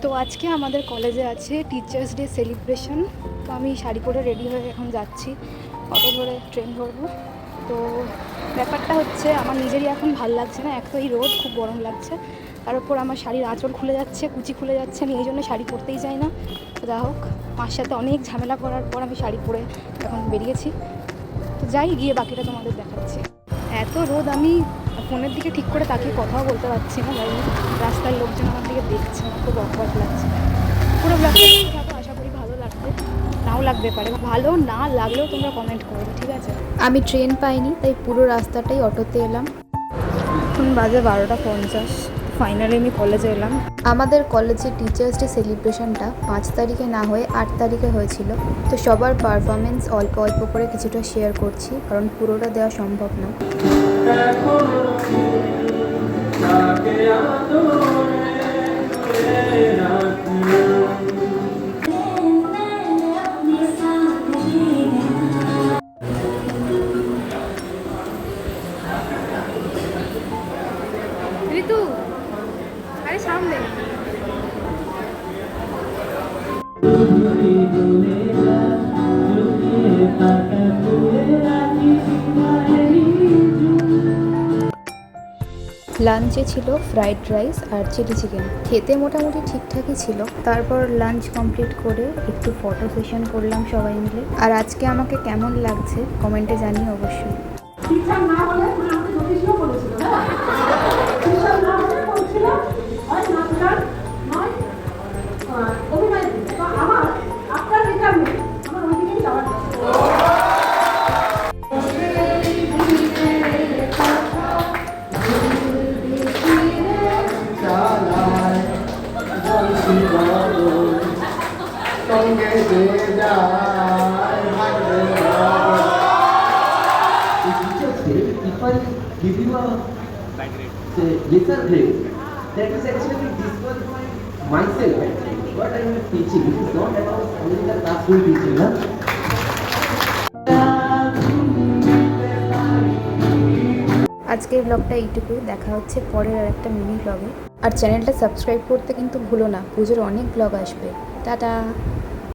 তো আজকে আমাদের কলেজে আছে টিচার্স ডে সেলিব্রেশন। তো আমি শাড়ি পরে রেডি হয়ে এখন যাচ্ছি, অটো ধরে ট্রেন ধরবো। তো ব্যাপারটা হচ্ছে আমার নিজেরই এখন ভাল লাগছে না, এক তো এই রোদ, খুব গরম লাগছে, তার উপর আমার শাড়ির আঁচল খুলে যাচ্ছে, কুচি খুলে যাচ্ছে, আমি এই জন্য শাড়ি পরতেই চাই না। তো যা হোক, মার সাথে অনেক ঝামেলা করার পর আমি শাড়ি পরে এখন বেরিয়েছি। তো যাই, গিয়ে বাকিটা তোমাদের দেখাচ্ছি। এত রোদ, আমি ফোনের দিকে ঠিক করে তাকিয়ে কথাও বলতে পারছি না, যাই হোক রাস্তার লোকজন আমার দিকে দেখছে, আমার খুব অকওয়ার্ড লাগছে। পুরো ব্লগটা থাকো, আশা করি ভালো লাগবে, নাও লাগতে পারে, ভালো না লাগলেও তোমরা কমেন্ট করবে, ঠিক আছে? আমি ট্রেন পাইনি, তাই পুরো রাস্তাটাই অটোতে এলাম। এখন বাজে 12:50, ফাইনালি আমি কলেজে এলাম। আমাদের কলেজে টিচার্স ডে সেলিব্রেশনটা 5 তারিখে না হয়ে 8 তারিখে হয়েছিল। তো সবার পারফরমেন্স অল্প অল্প করে কিছুটা শেয়ার করছি, কারণ পুরোটা দেওয়া সম্ভব না। ঋতু, আরে সামনে। লাঞ্চে ছিল ফ্রাইড রাইস আর চিলি চিকেন, খেতে মোটামুটি ঠিকঠাকই ছিল। তারপর লাঞ্চ কমপ্লিট করে একটু ফটো সেশন করলাম সবাই মিলে। আর আজকে আমাকে কেমন লাগছে কমেন্টে জানিয়ে অবশ্যই। If I give you a say lesser grade, that is actually this was myself actually. What I am teaching, it is not about only the classroom teaching, huh? আজকের ব্লগটা এইটুকুই, দেখা হচ্ছে পরের আর একটা মিনি ব্লগে। আর চ্যানেলটা সাবস্ক্রাইব করতে কিন্তু ভুলো না, পুজোর অনেক ব্লগ আসবে। টাটা।